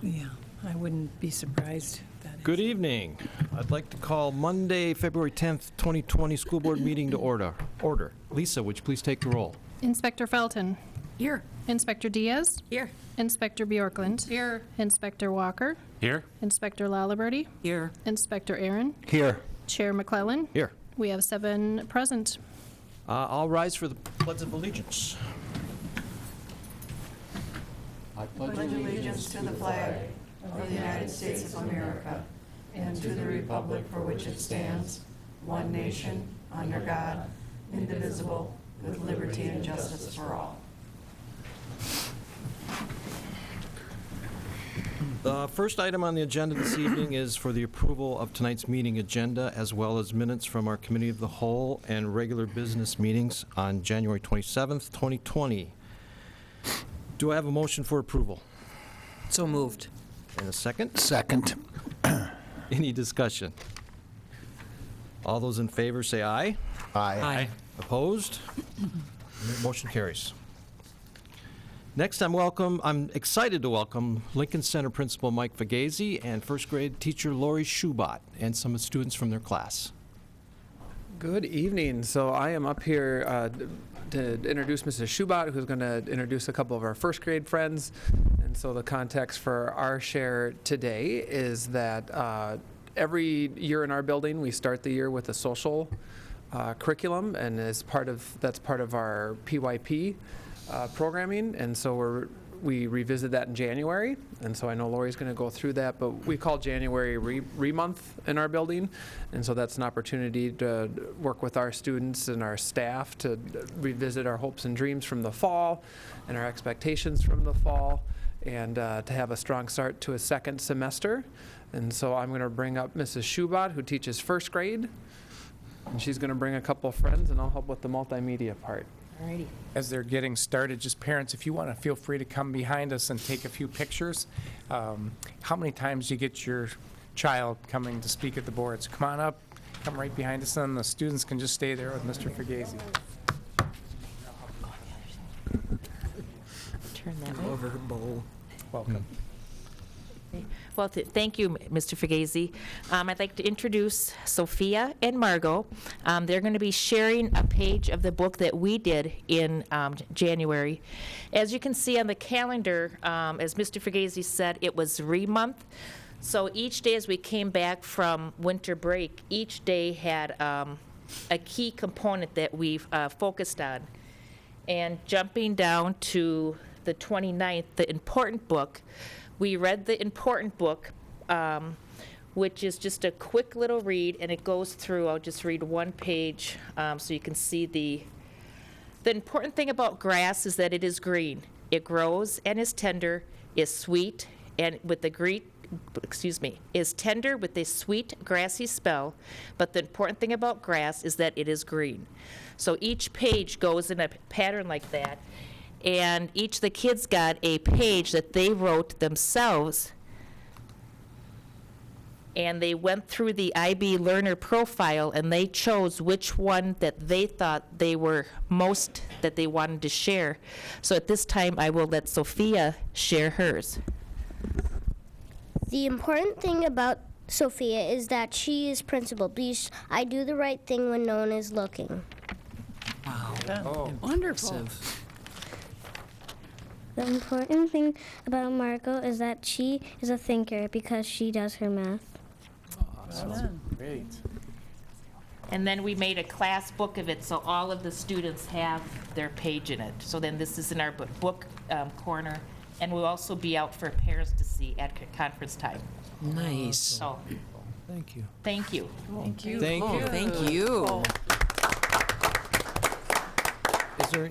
Yeah, I wouldn't be surprised if that is. Good evening. I'd like to call Monday, February 10th, 2020 School Board Meeting to order. Lisa, would you please take the roll? Inspector Felton. Here. Inspector Diaz. Here. Inspector Bjorklund. Here. Inspector Walker. Here. Inspector Laliberty. Here. Inspector Aaron. Here. Chair McClellan. Here. We have 7 present. I'll rise for the Pledge of Allegiance. I pledge allegiance to the flag of the United States of America and to the republic for which it stands, one nation, under God, indivisible, with liberty and justice for all. The first item on the agenda this evening is for the approval of tonight's meeting agenda, as well as minutes from our Committee of the Whole and regular business meetings on January 27th, 2020. Do I have a motion for approval? So moved. And a second? Second. Any discussion? All those in favor say aye. Aye. Opposed? Motion carries. Next, I'm excited to welcome Lincoln Center Principal Mike Fagazi and first grade teacher Lori Schubot and some students from their class. Good evening. So I am up here to introduce Mrs. Schubot, who's going to introduce a couple of our first grade friends. And so the context for our share today is that every year in our building, we start the year with a social curriculum, and that's part of our PYP programming. And so we revisit that in January, and so I know Lori's going to go through that, but we call January re-month in our building, and so that's an opportunity to work with our students and our staff to revisit our hopes and dreams from the fall and our expectations from the fall, and to have a strong start to a second semester. And so I'm going to bring up Mrs. Schubot, who teaches first grade, and she's going to bring a couple of friends, and I'll help with the multimedia part. Alrighty. As they're getting started, just parents, if you want to, feel free to come behind us and take a few pictures. How many times do you get your child coming to speak at the boards? Come on up, come right behind us, and the students can just stay there with Mr. Fagazi. Turn that Over her bowl. Welcome. Well, thank you, Mr. Fagazi. I'd like to introduce Sophia and Margot. They're going to be sharing a page of the book that we did in January. As you can see on the calendar, as Mr. Fagazi said, it was re-month. So each day as we came back from winter break, each day had a key component that we've focused on. And jumping down to the 29th, the important book, we read the important book, which is just a quick little read, and it goes through, I'll just read one page so you can see the important thing about grass is that it is green. It grows and is tender, is sweet, and is tender with a sweet, grassy smell, but the important thing about grass is that it is green. So each page goes in a pattern like that. And each of the kids got a page that they wrote themselves, and they went through the IB learner profile, and they chose which one that they thought they were most that they wanted to share. So at this time, I will let Sophia share hers. The important thing about Sophia is that she is principled. I do the right thing when no one is looking. Wow. Oh. Wonderful. The important thing about Margot is that she is a thinker because she does her math. Awesome. Great. And then we made a class book of it, so all of the students have their page in it. So then this is in our book corner, and we'll also be out for parents to see at conference time. Nice. So, Thank you. thank you. Thank you. Thank you. Thank you. Is there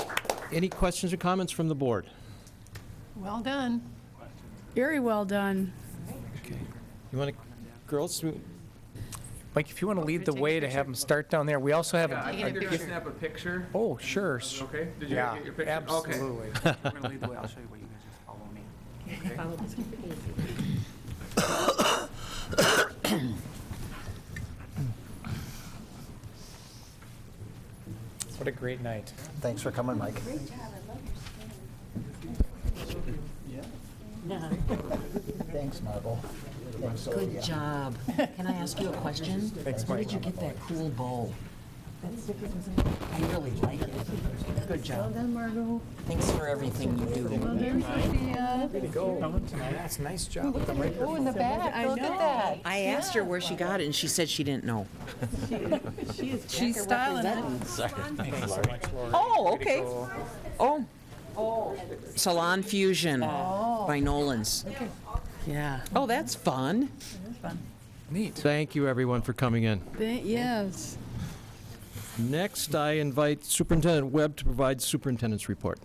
any questions or comments from the board? Well done. Very well done. Okay. You want to, girls? Mike, if you want to lead the way to have them start down there, we also have I can snap a picture. Oh, sure. Okay. Did you Yeah, get your picture? absolutely. Okay. We're going to lead the way. I'll show you what you guys just follow me. Follow Mr. Fagazi. What a great night. Thanks for coming, Mike. Thanks, Marble. Thanks, Good Sophia. job. Can I ask you a question? Thanks, Where Mike. did you get that cool bow? I really like it. Good job. Thanks for everything you do. Way to go. That's a nice job with the microphone. Oh, in the back, look at that. I asked her where she got it, and she said she didn't know. She's styling it. Thanks so much, Laura. Oh, Way to okay. go. Oh. Salon Fusion by Nolan's. Yeah. Oh, that's fun. Neat. Thank you, everyone, for coming in. Yes. Next, I invite Superintendent Webb to provide superintendent's report.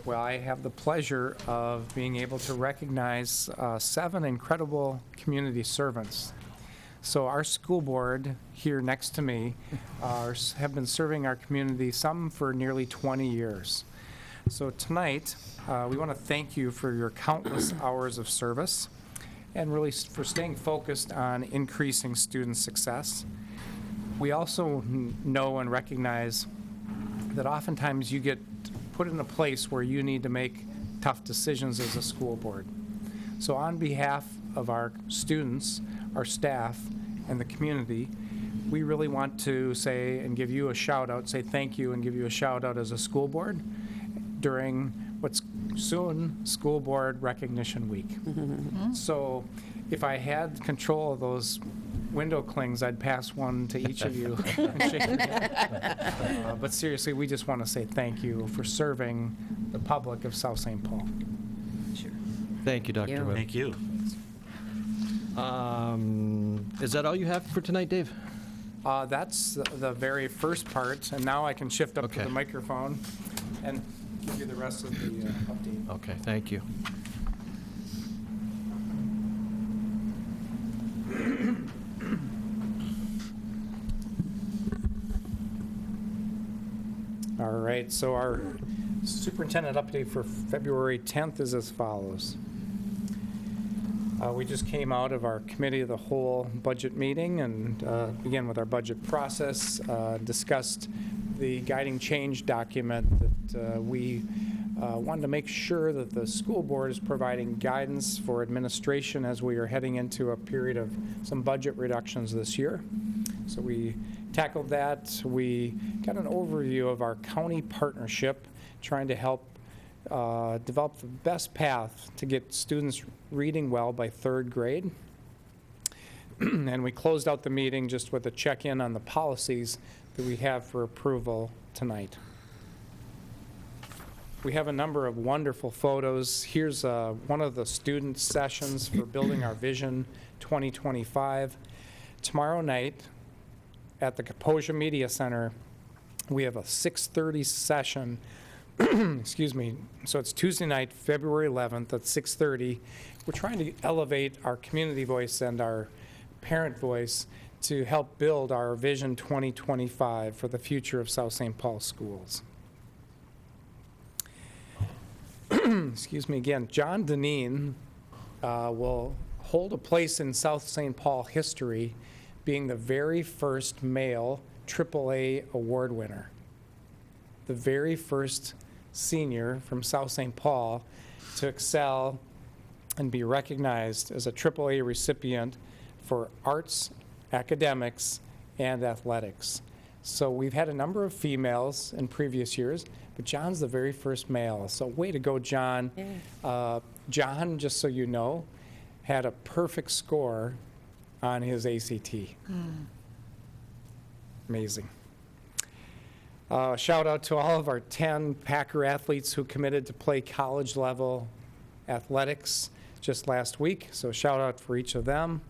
Well, I have the pleasure of being able to recognize 7 incredible community servants. So our school board here next to me have been serving our community, some for nearly 20 years. So tonight, we want to thank you for your countless hours of service and really for staying focused on increasing student success. We also know and recognize that oftentimes you get put in a place where you need to make tough decisions as a school board. So on behalf of our students, our staff, and the community, we really want to say and give you a shout out, say thank you and give you a shout out as a school board during what's soon School Board Recognition Week. So if I had control of those window clings, I'd pass one to each of you. And shake your hand. But seriously, we just want to say thank you for serving the public of South St. Paul. Thank you, Dr. Webb. Thank you. Is that all you have for tonight, Dave? That's the very first part, and now I can shift up to Okay. the microphone and give you the rest of the update. Okay, thank you. All right, so our superintendent update for February 10th is as follows. We just came out of our committee of the whole budget meeting and began with our budget process, discussed the guiding change document that we wanted to make sure that the school board is providing guidance for administration as we are heading into a period of some budget reductions this year. So we tackled that. We got an overview of our county partnership, trying to help develop the best path to get students reading well by 3rd grade. And we closed out the meeting just with a check-in on the policies that we have for approval tonight. We have a number of wonderful photos. Here's one of the student sessions for Building Our Vision 2025. Tomorrow night at the Kaposia Media Center, we have a 6:30 session. Excuse me. So it's Tuesday night, February 11th at 6:30. We're trying to elevate our community voice and our parent voice to help build our Vision 2025 for the future of South St. Paul schools. Excuse me again. John Deneen will hold a place in South St. Paul history, being the very first male AAA award winner. The very first senior from South St. Paul to excel and be recognized as a AAA recipient for arts, academics, and athletics. So we've had a number of females in previous years, but John's the very first male. So way to go, John. John, just so you know, had a perfect score on his ACT. Amazing. Shout out to all of our 10 Packer athletes who committed to play college level athletics just last week. So shout out for each of them.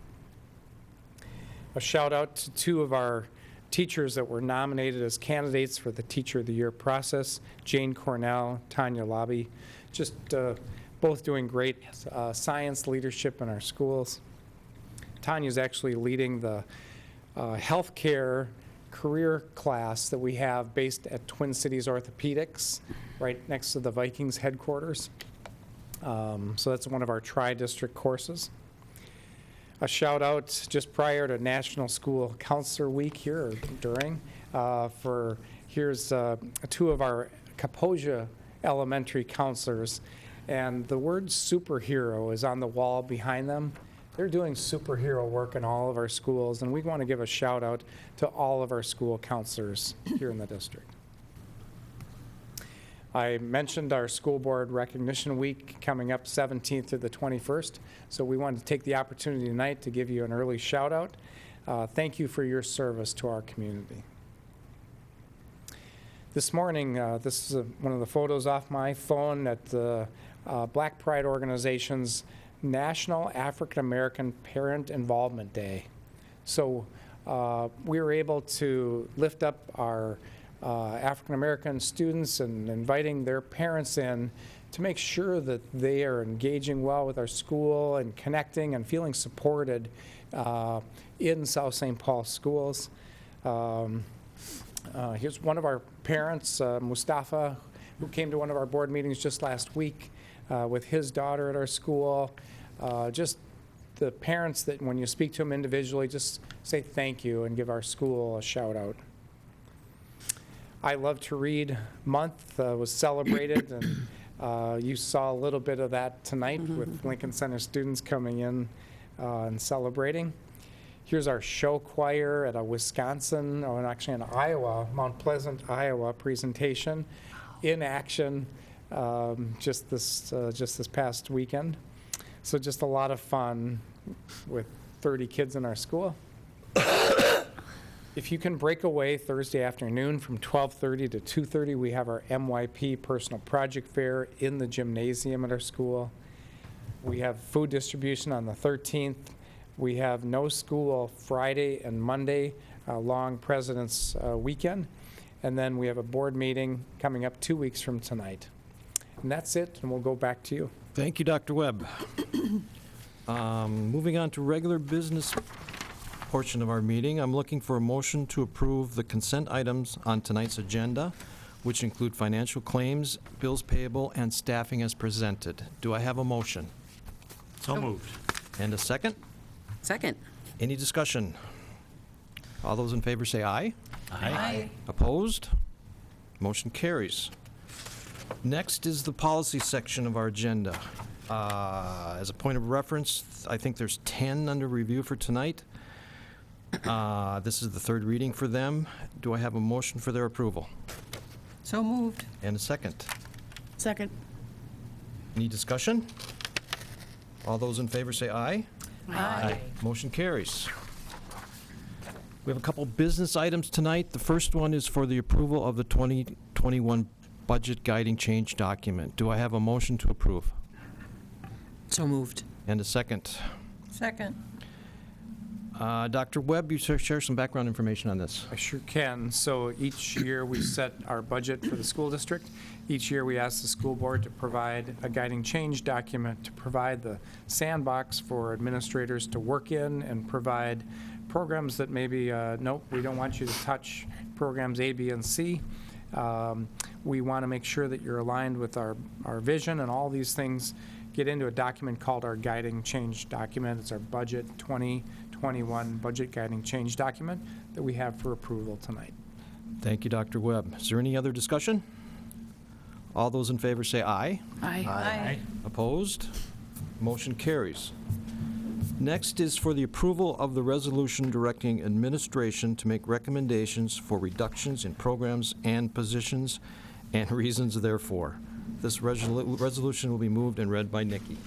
A shout out to 2 of our teachers that were nominated as candidates for the Teacher of the Year process, Jane Cornell, Tanya Lobby, just both doing great science leadership in our schools. Tanya's actually leading the healthcare career class that we have based at Twin Cities Orthopedics, right next to the Vikings headquarters. So that's one of our tri-district courses. A shout out just prior to National School Counselor Week here, or during, here's 2 of our Kaposia elementary counselors And the word superhero is on the wall behind them. They're doing superhero work in all of our schools, and we want to give a shout out to all of our school counselors here in the district. I mentioned our school board recognition week coming up 17th to the 21st, so we wanted to take the opportunity tonight to give you an early shout out. Thank you for your service to our community. This morning, this is one of the photos off my phone at the Black Pride Organization's National African American Parent Involvement Day. So we were able to lift up our African American students and inviting their parents in to make sure that they are engaging well with our school and connecting and feeling supported in South St. Paul schools. Here's one of our parents, Mustafa, who came to one of our board meetings just last week with his daughter at our school. Just the parents that when you speak to them individually, just say thank you and give our school a shout out. I Love to Read month was celebrated, and you saw a little bit of that tonight with Lincoln Center students coming in and celebrating. Here's our show choir at a Wisconsin, or actually an Iowa, Mount Pleasant, Iowa presentation in action just this past weekend. So just a lot of fun with 30 kids in our school. If you can break away Thursday afternoon from 12:30 to 2:30, we have our MYP Personal Project Fair in the gymnasium at our school. We have food distribution on the 13th. We have no school Friday and Monday, long President's weekend. And then we have a board meeting coming up 2 weeks from tonight. And that's it, and we'll go back to you. Thank you, Dr. Webb. Moving on to regular business portion of our meeting, I'm looking for a motion to approve the consent items on tonight's agenda, which include financial claims, bills payable, and staffing as presented. Do I have a motion? So moved. And a second? Second. Any discussion? All those in favor say aye. Aye. Opposed? Motion carries. Next is the policy section of our agenda. As a point of reference, I think there's 10 under review for tonight. This is the third reading for them. Do I have a motion for their approval? So moved. And a second? Second. Any discussion? All those in favor say aye. Aye. Motion carries. We have a couple business items tonight. The first one is for the approval of the 2021 budget guiding change document. Do I have a motion to approve? So moved. And a second? Second. Dr. Webb, you share some background information on this. I sure can. So each year we set our budget for the school district. Each year we ask the school board to provide a guiding change document to provide the sandbox for administrators to work in and provide programs that maybe, nope, we don't want you to touch programs A, B, and C. We want to make sure that you're aligned with our vision, and all these things get into a document called our guiding change document. It's our budget 2021 budget guiding change document that we have for approval tonight. Thank you, Dr. Webb. Is there any other discussion? All those in favor say aye. Aye. Aye. Opposed? Motion carries. Next is for the approval of the resolution directing administration to make recommendations for reductions in programs and positions and reasons therefore. This resolution will be moved and read by Nikki.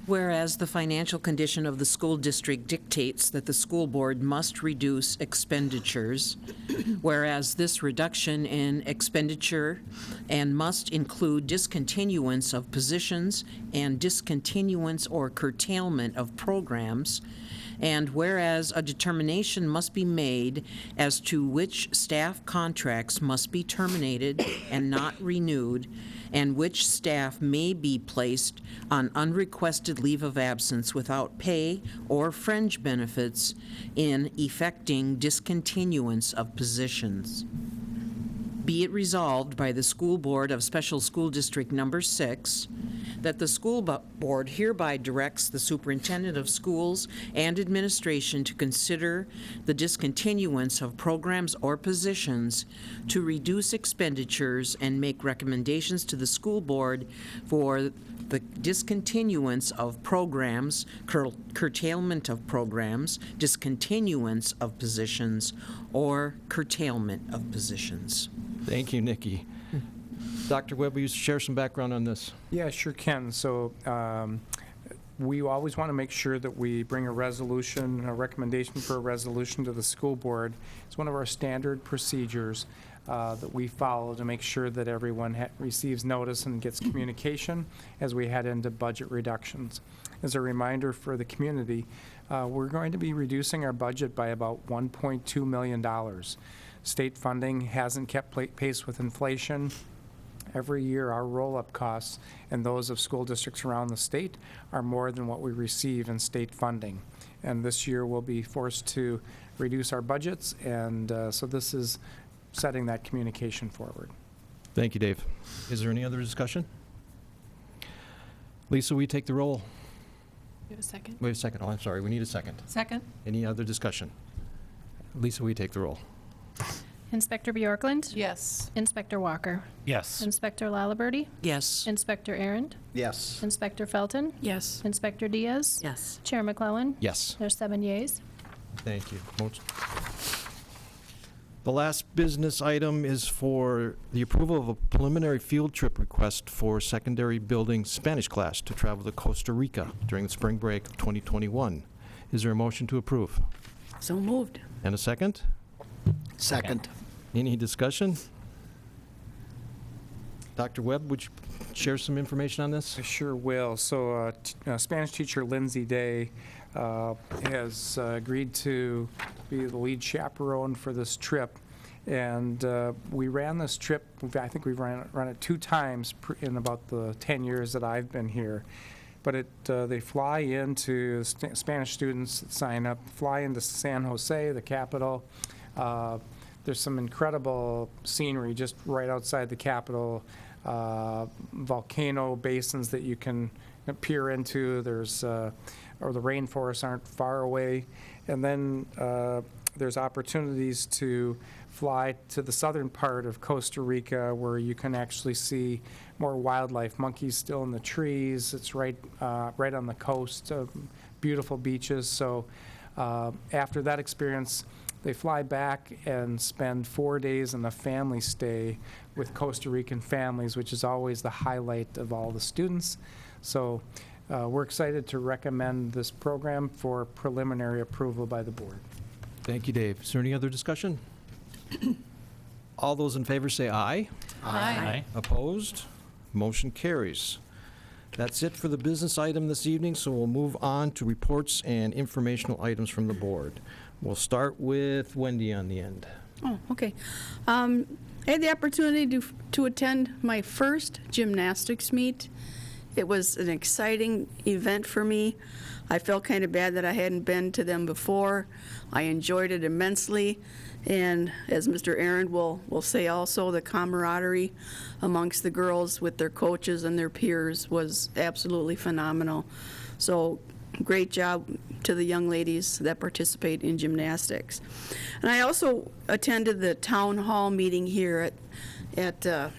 Whereas the financial condition of the school district dictates that the school board must reduce expenditures, whereas this reduction in expenditure and must include discontinuance of positions and discontinuance or curtailment of programs, and whereas a determination must be made as to which staff contracts must be terminated and not renewed, and which staff may be placed on unrequested leave of absence without pay or fringe benefits in effecting discontinuance of positions. Be it resolved by the School Board of Special School District Number 6 that the school board hereby directs the superintendent of schools and administration to consider the discontinuance of programs or positions to reduce expenditures and make recommendations to the school board for the discontinuance of programs, curtailment of programs, discontinuance of positions, or curtailment of positions. Thank you, Nikki. Dr. Webb, will you share some background on this? Yeah, sure can. So we always want to make sure that we bring a resolution, a recommendation for a resolution to the school board. It's one of our standard procedures that we follow to make sure that everyone receives notice and gets communication as we head into budget reductions. As a reminder for the community, we're going to be reducing our budget by about $1.2 million. State funding hasn't kept pace with inflation. Every year, our roll-up costs and those of school districts around the state are more than what we receive in state funding. And this year, we'll be forced to reduce our budgets, and so this is setting that communication forward. Thank you, Dave. Is there any other discussion? Lisa, will you take the roll? You have a second? Wait a second. Oh, I'm sorry. We need a second. Second. Any other discussion? Lisa, will you take the roll? Inspector Bjorklund? Yes. Inspector Walker? Yes. Inspector Lalaberty? Yes. Inspector Arndt? Yes. Inspector Felton? Yes. Inspector Diaz? Yes. Chair McClellan? Yes. There's 7 yeas. Thank you. The last business item is for the approval of a preliminary field trip request for secondary building Spanish class to travel to Costa Rica during the spring break of 2021. Is there a motion to approve? So moved. And a second? Second. Any discussion? Dr. Webb, would you share some information on this? I sure will. So Spanish teacher Lindsay Day has agreed to be the lead chaperone for this trip. And we ran this trip, I think we've run it 2 times in about the 10 years that I've been here. But they fly into, Spanish students that sign up, fly into San Jose, the capital. There's some incredible scenery just right outside the capital, volcano basins that you can peer into. There's, or the rainforests aren't far away. And then there's opportunities to fly to the southern part of Costa Rica where you can actually see more wildlife, monkeys still in the trees. It's right on the coast, beautiful beaches. So after that experience, they fly back and spend 4 days in a family stay with Costa Rican families, which is always the highlight of all the students. So we're excited to recommend this program for preliminary approval by the board. Thank you, Dave. Is there any other discussion? All those in favor say aye. Aye. Opposed? Motion carries. That's it for the business item this evening, so we'll move on to reports and informational items from the board. We'll start with Wendy on the end. Oh, okay. I had the opportunity to attend my first gymnastics meet. It was an exciting event for me. I felt kind of bad that I hadn't been to them before. I enjoyed it immensely. And as Mr. Arndt will say also, the camaraderie amongst the girls with their coaches and their peers was absolutely phenomenal. So great job to the young ladies that participate in gymnastics. And I also attended the town hall meeting here at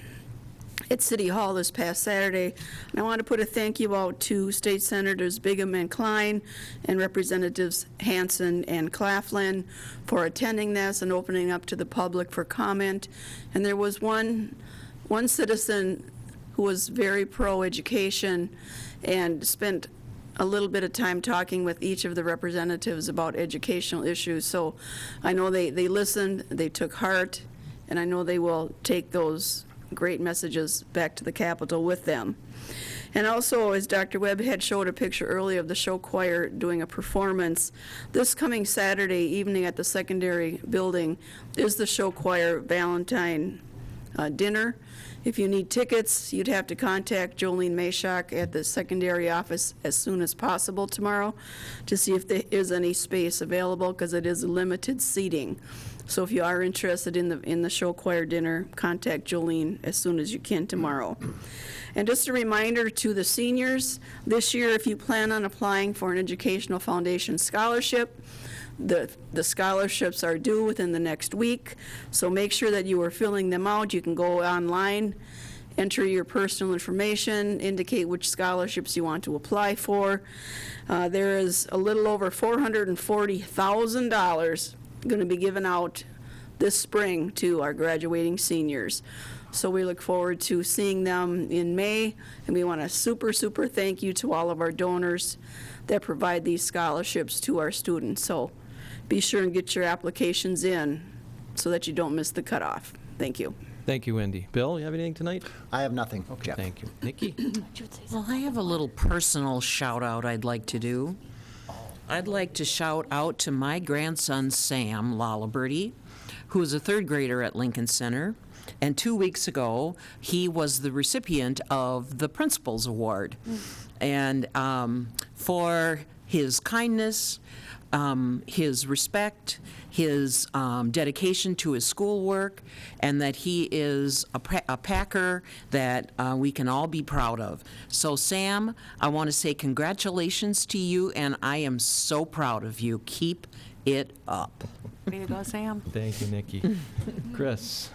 City Hall this past Saturday. And I want to put a thank you out to State Senators Bigham and Klein and Representatives Hansen and Claflin for attending this and opening up to the public for comment. And there was one citizen who was very pro-education and spent a little bit of time talking with each of the representatives about educational issues. So I know they listened, they took heart, and I know they will take those great messages back to the Capitol with them. And also, as Dr. Webb had showed a picture earlier of the show choir doing a performance, this coming Saturday evening at the secondary building is the show choir Valentine dinner. If you need tickets, you'd have to contact Jolene Mashak at the secondary office as soon as possible tomorrow to see if there is any space available, because it is limited seating. So if you are interested in the show choir dinner, contact Jolene as soon as you can tomorrow. And just a reminder to the seniors, this year, if you plan on applying for an Educational Foundation scholarship, the scholarships are due within the next week, so make sure that you are filling them out. You can go online, enter your personal information, indicate which scholarships you want to apply for. There is a little over $440,000 going to be given out this spring to our graduating seniors. So we look forward to seeing them in May, and we want a super thank you to all of our donors that provide these scholarships to our students. So be sure and get your applications in so that you don't miss the cutoff. Thank you. Thank you, Wendy. Bill, you have anything tonight? I have nothing. Okay, Jeff. thank you. Nikki? Well, I have a little personal shout out I'd like to do. I'd like to shout out to my grandson, Sam Lalaberty, who is a third grader at Lincoln Center. And 2 weeks ago, he was the recipient of the Principal's Award. And for his kindness, his respect, his dedication to his schoolwork, and that he is a Packer that we can all be proud of. So, Sam, I want to say congratulations to you, and I am so proud of you. Keep it up. Way to go, Sam. Thank you, Nikki. Chris?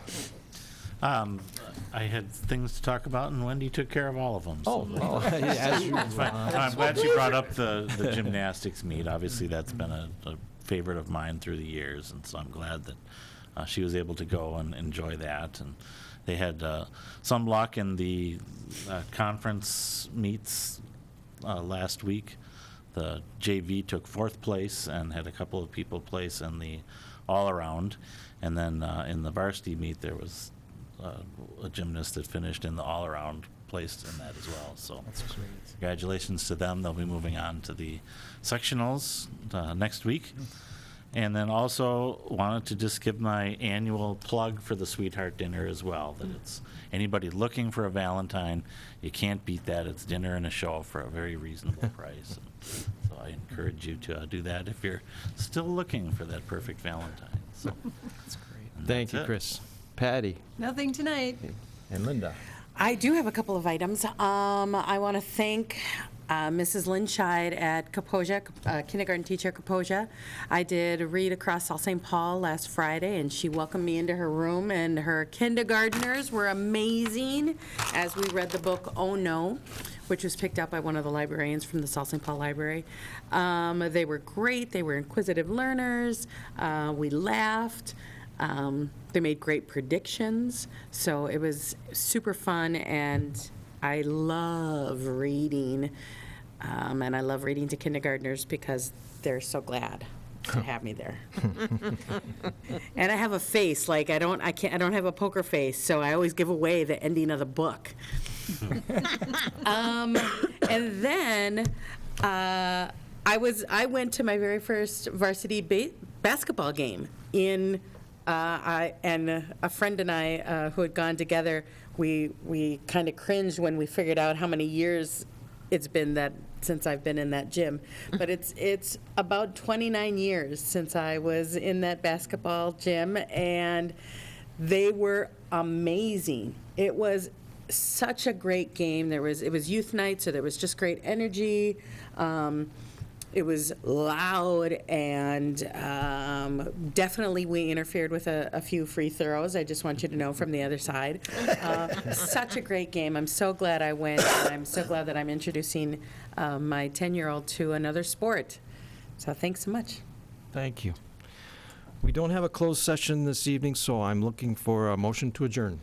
I had things to talk about, and Wendy took care of all of them. Oh, well, as you I'm glad she brought up the gymnastics meet. Obviously, that's been a favorite of mine through the years, and so I'm glad that she was able to go and enjoy that. And they had some luck in the conference meets last week. The JV took 4th place and had a couple of people place in the all-around. And then in the varsity meet, there was a gymnast that finished in the all-around, placed in that as well. So congratulations to them. They'll be moving on to the sectionals next week. And then also wanted to just give my annual plug for the Sweetheart Dinner as well, that it's anybody looking for a Valentine, you can't beat that. It's dinner and a show for a very reasonable price. So I encourage you to do that if you're still looking for that perfect Valentine. So That's great. Thank you, it. Chris. Patty? Nothing tonight. And Linda? I do have a couple of items. I want to thank Mrs. Lynn Scheid at Kaposia, kindergarten teacher at Kaposia. I did read across South St. Paul last Friday, and she welcomed me into her room, and her kindergartners were amazing as we read the book Oh No, which was picked up by one of the librarians from the South St. Paul Library. They were great. They were inquisitive learners. We laughed. They made great predictions, so it was super fun, and I love reading, and I love reading to kindergartners because they're so glad to have me there. And I have a face, like I don't have a poker face, so I always give away the ending of the book. And then I went to my very first varsity basketball game in. And a friend and I, who had gone together, we kind of cringed when we figured out how many years it's been since I've been in that gym. But it's about 29 years since I was in that basketball gym, and they were amazing. It was such a great game. It was youth night, so there was just great energy. It was loud, and definitely we interfered with a few free throws. I just want you to know from the other side. Such a great game. I'm so glad I went, and I'm so glad that I'm introducing my 10-year-old to another sport. So thanks so much. Thank you. We don't have a closed session this evening, so I'm looking for a motion to adjourn.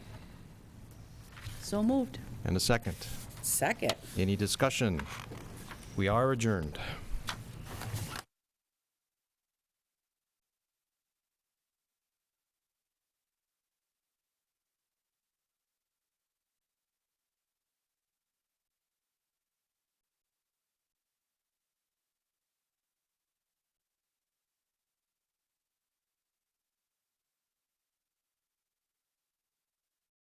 So moved. And a second. Second. Any discussion? We are adjourned.